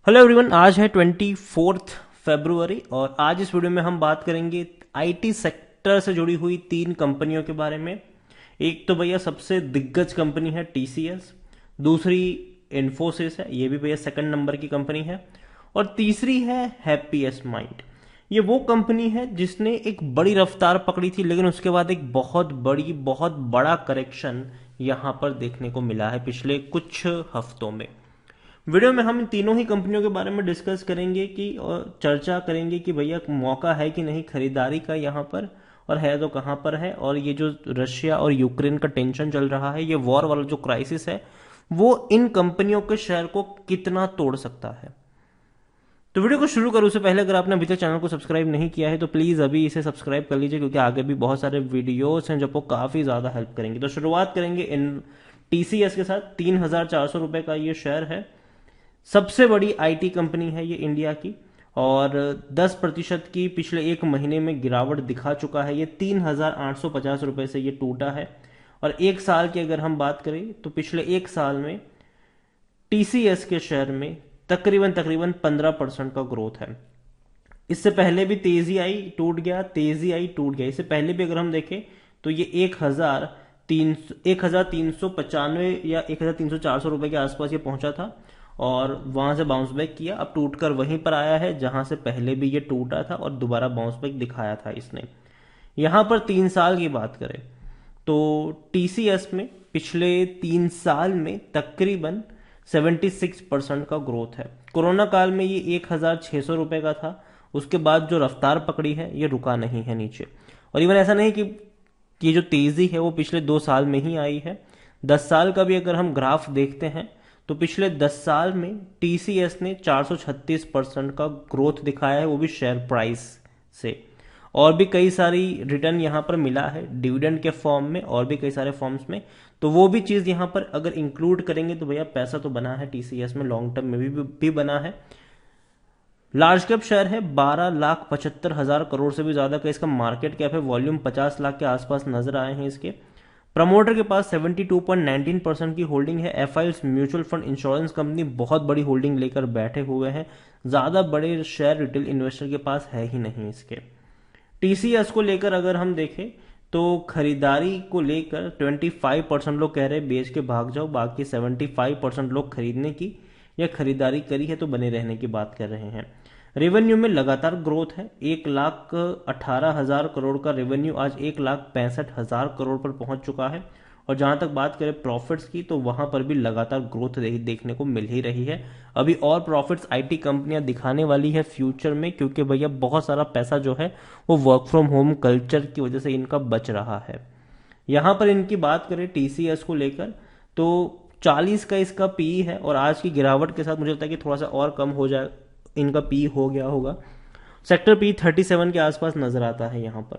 Hello everyone, आज है 24 फरवरी और आज इस वीडियो में हम बात करेंगे आईटी सेक्टर से जुड़ी हुई 3 कंपनियों के बारे में। एक तो भैया सबसे दिग्गज कंपनी है टीसीएस, दूसरी इन्फोसिस है, ये भी भैया सेकंड नंबर की कंपनी है, और तीसरी है हैप्पीएस्ट माइंड। ये वो कंपनी है जिसने एक बड़ी रफ्तार पकड़ी थी, लेकिन उसके बाद एक बहुत बड़ा करेक्शन यहां पर देखने को मिला है पिछले कुछ हफ्तों में। वीडियो में हम इन तीनों ही कंपनियों के बारे में डिस्कस करेंगे कि और चर्चा करेंगे कि भैया मौका है कि नहीं खरीदारी का यहाँ पर, और है तो कहाँ पर है, और ये जो रशिया और यूक्रेन का टेंशन चल रहा है, ये वॉर वाला जो क्राइसिस है, वो इन कंपनियों के शेयर को कितना तोड़ सकता है। तो वीडियो को शुरू करूँ उससे पहले अगर आपने अभी तक चैनल को सब्सक्राइब नहीं किया है तो प्लीज़ अभी इसे सब्सक्राइब कर लीजिए, क्योंकि आगे भी बहुत सारे वीडियोस हैं जो आपको काफ़ी ज़्यादा हेल्प करेंगे। तो शुरुआत करेंगे इन टीसीएस के साथ। 3,400 रुपये का ये शेयर है, सबसे बड़ी आईटी कंपनी है ये इंडिया की, और 10% की पिछले एक महीने में गिरावट दिखा चुका है। ये 3,850 रुपये से ये टूटा है, और एक साल की अगर हम बात करें तो पिछले एक साल में टीसीएस के शेयर में तकरीबन 15% का ग्रोथ है। इससे पहले भी तेजी आई टूट गया, तेजी आई टूट गया। इससे पहले भी अगर हम देखें तो ये 1,395 या 1,300-400 रुपए के आसपास ये पहुंचा था, और वहां से बाउंस बैक किया, अब टूटकर वहीं पर आया है जहां से पहले भी ये टूटा था, और दोबारा बाउंस बैक दिखाया था इसने। यहां पर 3 साल की बात करें तो टीसीएस में पिछले 3 साल में तकरीबन 76% का ग्रोथ है। कोरोना काल में ये 1,600 रुपए का था, उसके बाद जो रफ्तार पकड़ी है ये रुका नहीं है नीचे। और इवन ऐसा नहीं कि ये जो तेजी है वो पिछले 2 साल में ही आई है। 10 साल का भी अगर हम ग्राफ देखते हैं तो पिछले 10 साल में टीसीएस ने 436% का ग्रोथ दिखाया है, वो भी शेयर प्राइस से। और भी कई सारी रिटर्न यहाँ पर मिला है डिविडेंड के फॉर्म में, और भी कई सारे फॉर्म्स में, तो वो भी चीज़ यहाँ पर अगर इंक्लूड करेंगे तो भैया पैसा तो बना है टीसीएस में, लॉन्ग टर्म में भी बना है। लार्ज कैप शेयर है, 12,75,000 करोड़ से भी ज्यादा का इसका मार्केट कैप है, वॉल्यूम 50 लाख के आसपास नजर आए हैं इसके। प्रमोटर के पास 72.19% की होल्डिंग है। FIS mutual fund insurance company बहुत बड़ी होल्डिंग लेकर बैठे हुए हैं, ज्यादा बड़े शेयर रिटेल इन्वेस्टर के पास है ही नहीं इसके। टीसीएस को लेकर अगर हम देखें तो खरीदारी को लेकर 25% लोग कह रहे हैं बेच के भाग जाओ, बाकी 75% लोग खरीदने की या खरीदारी करी है तो बने रहने की बात कर रहे हैं। रेवेन्यू में लगातार ग्रोथ है, 1,18,000 करोड़ का रेवेन्यू आज 1,65,000 करोड़ पर पहुंच चुका है। और जहां तक बात करें प्रॉफिट्स की तो वहां पर भी लगातार ग्रोथ देखने को मिल ही रही है। अभी और प्रॉफिट्स आईटी कंपनियां दिखाने वाली है फ्यूचर में, क्योंकि भैया बहुत सारा पैसा जो है वो वर्क फ्रॉम होम कल्चर की वजह से इनका बच रहा है। यहां पर इनकी बात करें टीसीएस को लेकर तो 40 का इसका पी है, और आज की गिरावट के साथ मुझे लगता है कि थोड़ा सा और कम हो जाए, इनका पी हो गया होगा। सेक्टर पी 37 के आसपास नजर आता है यहां पर।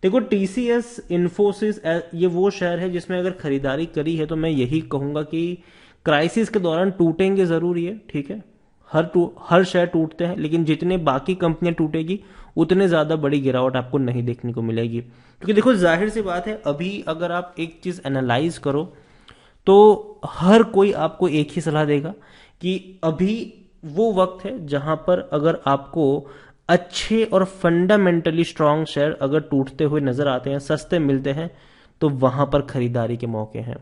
देखो टीसीएस इन्फोसिस ये वो शेयर है जिसमें अगर खरीदारी करी है तो मैं यही कहूंगा कि क्राइसिस के दौरान टूटेंगे जरूर ये, ठीक है, हर शेयर टूटते हैं, लेकिन जितने बाकी कंपनियां टूटेगी उतने ज्यादा बड़ी गिरावट आपको नहीं देखने को मिलेगी। क्योंकि देखो जाहिर सी बात है, अभी अगर आप एक चीज एनालाइज करो तो हर कोई आपको एक ही सलाह देगा कि अभी वो वक्त है जहां पर अगर आपको अच्छे और फंडामेंटली स्ट्रांग शेयर अगर टूटते हुए नजर आते हैं, सस्ते मिलते हैं, तो वहां पर खरीदारी के मौके हैं।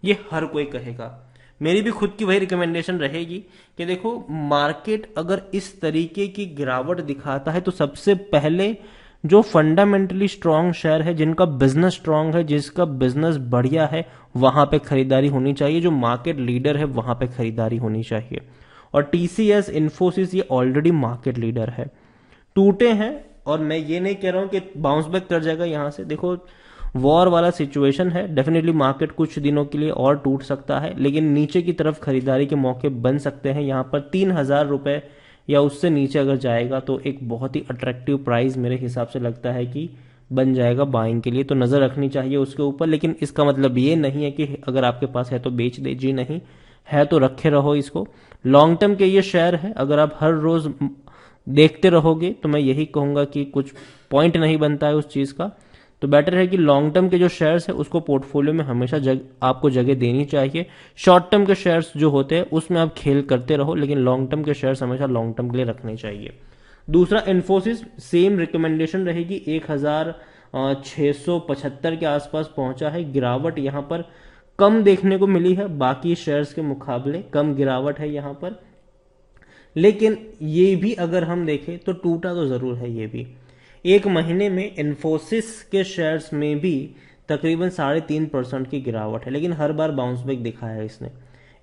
ये हर कोई कहेगा, मेरी भी खुद की वही रिकमेंडेशन रहेगी कि देखो मार्केट अगर इस तरीके की गिरावट दिखाता है तो सबसे पहले जो फंडामेंटली स्ट्रांग शेयर है, जिनका बिजनेस स्ट्रांग है, जिसका बिजनेस बढ़िया है, वहां पे खरीदारी होनी चाहिए। जो मार्केट लीडर है वहां पे खरीदारी होनी चाहिए, और टीसीएस इन्फोसिस ये ऑलरेडी मार्केट लीडर है। टूटे हैं, और मैं ये नहीं कह रहा हूं कि बाउंस बैक कर जाएगा यहां से। देखो वॉर वाला सिचुएशन है, डेफिनेटली मार्केट कुछ दिनों के लिए और टूट सकता है, लेकिन नीचे की तरफ खरीदारी के मौके बन सकते हैं। यहां पर 3,000 रुपए या उससे नीचे अगर जाएगा तो एक बहुत ही अट्रैक्टिव प्राइस मेरे हिसाब से लगता है कि बन जाएगा बाइंग के लिए, तो नजर रखनी चाहिए उसके ऊपर। लेकिन इसका मतलब ये नहीं है कि अगर आपके पास है तो बेच दे, जी नहीं, है तो रखे रहो इसको। लॉन्ग टर्म के ये शेयर है, अगर आप हर रोज देखते रहोगे तो मैं यही कहूंगा कि कुछ पॉइंट नहीं बनता है उस चीज का। तो बेटर है कि लॉन्ग टर्म के जो शेयर्स है उसको पोर्टफोलियो में हमेशा आपको जगह देनी चाहिए। शॉर्ट टर्म के शेयर्स जो होते हैं उसमें आप खेल करते रहो, लेकिन लॉन्ग टर्म के शेयर्स हमेशा लॉन्ग टर्म के लिए रखने चाहिए। दूसरा, इन्फोसिस सेम रिकमेंडेशन रहेगी, 1675 के आसपास पहुंचा है। गिरावट यहां पर कम देखने को मिली है, बाकी शेयर्स के मुकाबले कम गिरावट है यहां पर। लेकिन ये भी अगर हम देखें तो टूटा तो जरूर है ये भी। एक महीने में इन्फोसिस के शेयर्स में भी तकरीबन 3.5% की गिरावट है, लेकिन हर बार बाउंस बैक दिखाया है इसने।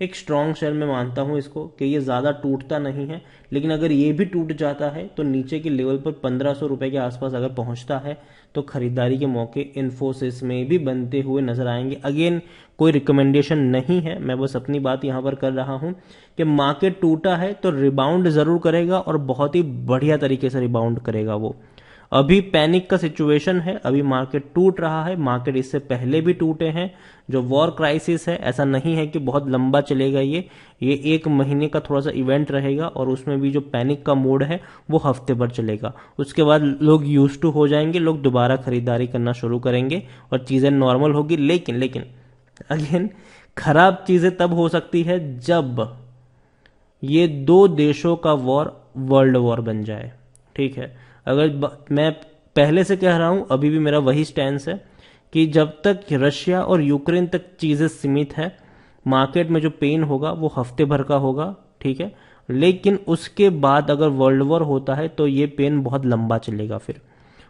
एक स्ट्रांग शेयर में मानता हूं इसको कि ये ज्यादा टूटता नहीं है, लेकिन अगर ये भी टूट जाता है तो नीचे के लेवल पर 1500 रुपए के आसपास अगर पहुंचता है तो खरीदारी के मौके इन्फोसिस में भी बनते हुए नजर आएंगे। अगेन कोई रिकमेंडेशन नहीं है, मैं बस अपनी बात यहां पर कर रहा हूं कि मार्केट टूटा है तो रिबाउंड जरूर करेगा और बहुत ही बढ़िया तरीके से रिबाउंड करेगा वो। अभी पैनिक का सिचुएशन है, अभी मार्केट टूट रहा है, मार्केट इससे पहले भी टूटे हैं। जो वॉर क्राइसिस है ऐसा नहीं है कि बहुत लंबा चलेगा, ये 1 महीने का थोड़ा सा इवेंट रहेगा और उसमें भी जो पैनिक का मोड है वो हफ्ते भर चलेगा। उसके बाद लोग यूज टू हो जाएंगे, लोग दोबारा खरीदारी करना शुरू करेंगे और चीजें नॉर्मल होगी। लेकिन अगेन खराब चीजें तब हो सकती है जब ये 2 देशों का वॉर वर्ल्ड वॉर बन जाए। ठीक है, अगर मैं पहले से कह रहा हूं, अभी भी मेरा वही स्टैंस है कि जब तक रशिया और यूक्रेन तक चीजें सीमित है, मार्केट में जो पेन होगा वो हफ्ते भर का होगा। ठीक है, लेकिन उसके बाद अगर वर्ल्ड वॉर होता है तो ये पेन बहुत लंबा चलेगा फिर।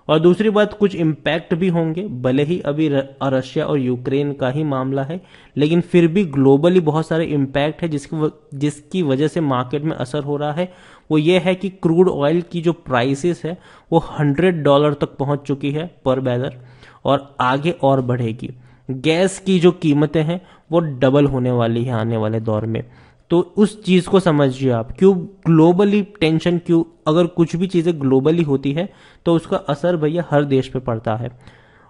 और दूसरी बात, कुछ इम्पैक्ट भी होंगे, भले ही अभी रशिया और यूक्रेन का ही मामला है, लेकिन फिर भी ग्लोबली बहुत सारे इम्पैक्ट है जिसकी वजह से मार्केट में असर हो रहा है। वो ये है कि क्रूड ऑयल की जो प्राइसेस है वो $100 तक पहुंच चुकी है पर बैरल और आगे और बढ़ेगी। गैस की जो कीमतें हैं वो डबल होने वाली है आने वाले दौर में। तो उस चीज को समझिए आप, क्यों ग्लोबली टेंशन, क्यों अगर कुछ भी चीजें ग्लोबली होती है तो उसका असर भैया हर देश पे पड़ता है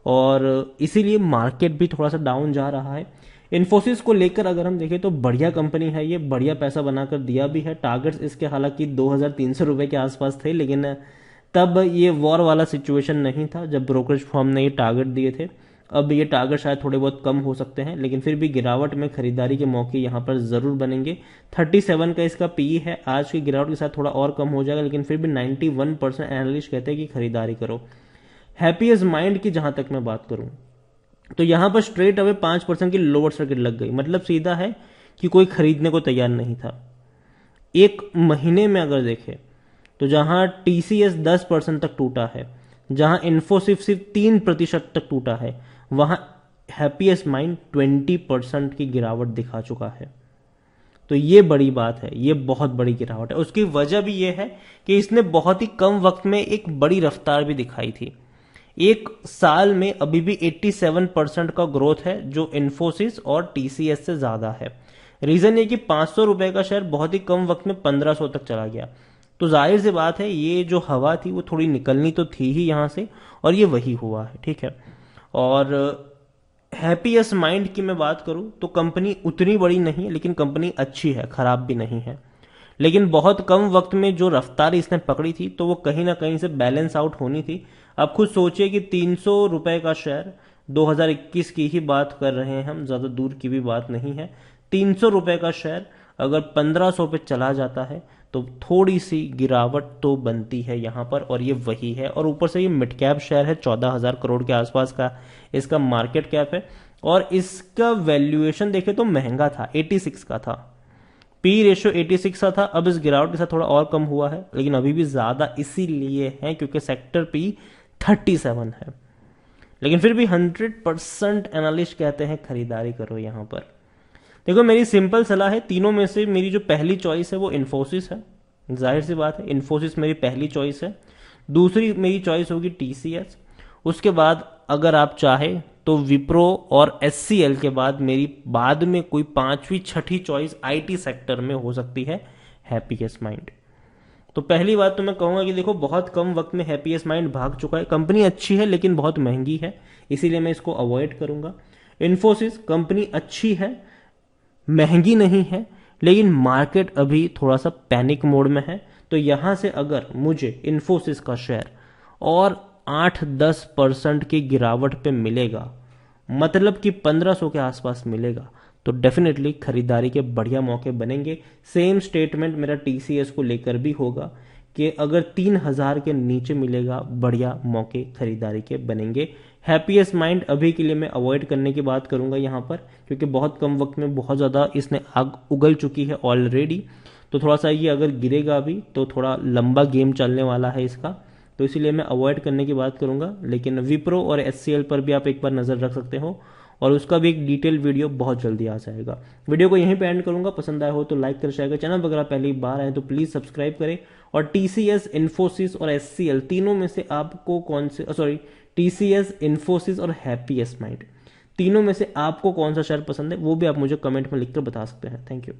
और इसीलिए मार्केट भी थोड़ा सा डाउन जा रहा है। इन्फोसिस को लेकर अगर हम देखें तो बढ़िया कंपनी है, ये बढ़िया पैसा बनाकर दिया भी है। टारगेट्स इसके हालांकि 2300 रुपए के आसपास थे, लेकिन तब ये वॉर वाला सिचुएशन नहीं था जब ब्रोकरेज फर्म ने ये टारगेट दिए थे। अब ये टारगेट शायद थोड़े बहुत कम हो सकते हैं, लेकिन फिर भी गिरावट में खरीदारी के मौके यहां पर जरूर बनेंगे। 37 का इसका पीई है, आज की गिरावट के साथ थोड़ा और कम हो जाएगा, लेकिन फिर भी 91% एनालिस्ट कहते हैं कि खरीदारी करो। हैप्पीएस्ट माइंड की जहां तक मैं बात करूं तो यहां पर स्ट्रेट अवे 5% की लोअर सर्किट लग गई, मतलब सीधा है कि कोई खरीदने को तैयार नहीं था। एक महीने में अगर देखें तो जहां टीसीएस 10% तक टूटा है, जहां इन्फोसिस सिर्फ 3% तक टूटा है, वहां हैप्पीएस्ट माइंड 20% की गिरावट दिखा चुका है। तो ये बड़ी बात है, ये बहुत बड़ी गिरावट है। उसकी वजह भी ये है कि इसने बहुत ही कम वक्त में एक बड़ी रफ्तार भी दिखाई थी। एक साल में अभी भी 87% का ग्रोथ है, जो इन्फोसिस और टीसीएस से ज्यादा है। रीजन ये कि 500 रुपए का शेयर बहुत ही कम वक्त में 1500 तक चला गया। तो जाहिर सी बात है ये जो हवा थी वो थोड़ी निकलनी तो थी ही यहां से, और ये वही हुआ है। ठीक है, और हैप्पीएस्ट माइंड की मैं बात करूं तो कंपनी उतनी बड़ी नहीं है, लेकिन कंपनी अच्छी है, खराब भी नहीं है। लेकिन बहुत कम वक्त में जो रफ्तार इसने पकड़ी थी तो वो कहीं ना कहीं से बैलेंस आउट होनी थी। आप खुद सोचिए कि 300 रुपए का शेयर, 2021 की ही बात कर रहे हैं हम, ज्यादा दूर की भी बात नहीं है। 300 रुपए का शेयर अगर 1500 पे चला जाता है तो थोड़ी सी गिरावट तो बनती है यहां पर, और ये वही है। और ऊपर से ये मिड कैप शेयर है, 14,000 करोड़ के आसपास का इसका मार्केट कैप है, और इसका वैल्यूएशन देखे तो महंगा था, 86 का था, पी रेशियो 86 का था। अब इस गिरावट के साथ थोड़ा और कम हुआ है, लेकिन अभी भी ज्यादा इसीलिए है क्योंकि सेक्टर पी 37 है। लेकिन फिर भी 100% एनालिस्ट कहते हैं खरीदारी करो यहां पर। देखो मेरी सिंपल सलाह है, तीनों में से मेरी जो पहली चॉइस है वो इन्फोसिस है, जाहिर सी बात है इन्फोसिस मेरी पहली चॉइस है। दूसरी मेरी चॉइस होगी टीसीएस, उसके बाद अगर आप चाहे तो विप्रो और एचसीएल के बाद मेरी बाद में कोई 5वीं 6ठी चॉइस आईटी सेक्टर में हो सकती है हैप्पीएस्ट माइंड। तो पहली बात तो मैं कहूंगा कि देखो बहुत कम वक्त में हैप्पीएस्ट माइंड भाग चुका है, कंपनी अच्छी है लेकिन बहुत महंगी है, इसीलिए मैं इसको अवॉइड करूंगा। इन्फोसिस कंपनी अच्छी है, महंगी नहीं है, लेकिन मार्केट अभी थोड़ा सा पैनिक मोड में है। तो यहां से अगर मुझे इन्फोसिस का शेयर और 8-10% की गिरावट पे मिलेगा, मतलब कि 1500 के आसपास मिलेगा, तो डेफिनेटली खरीदारी के बढ़िया मौके बनेंगे। सेम स्टेटमेंट मेरा टीसीएस को लेकर भी होगा कि अगर 3000 के नीचे मिलेगा, बढ़िया मौके खरीदारी के बनेंगे। हैप्पीएस्ट माइंड अभी के लिए मैं अवॉइड करने की बात करूंगा यहाँ पर, क्योंकि बहुत कम वक्त में बहुत ज़्यादा इसने आग उगल चुकी है ऑलरेडी। तो थोड़ा सा ये अगर गिरेगा भी तो थोड़ा लंबा गेम चलने वाला है इसका, तो इसीलिए मैं अवॉइड करने की बात करूंगा। लेकिन विप्रो और एचसीएल पर भी आप एक बार नज़र रख सकते हो, और उसका भी एक डिटेल वीडियो बहुत जल्दी आ जाएगा। वीडियो को यहीं पे एंड करूंगा। पसंद आया हो तो लाइक कर, शेयर कर, चैनल वगैरह पहली बार आए तो प्लीज सब्सक्राइब करें। और टीसीएस, इन्फोसिस और एचसीएल तीनों में से आपको कौन से, सॉरी, टीसीएस, इन्फोसिस और हैप्पीएस्ट माइंड, तीनों में से आपको कौन सा शेयर पसंद है वो भी आप मुझे कमेंट में लिखकर बता सकते हैं। Thank you.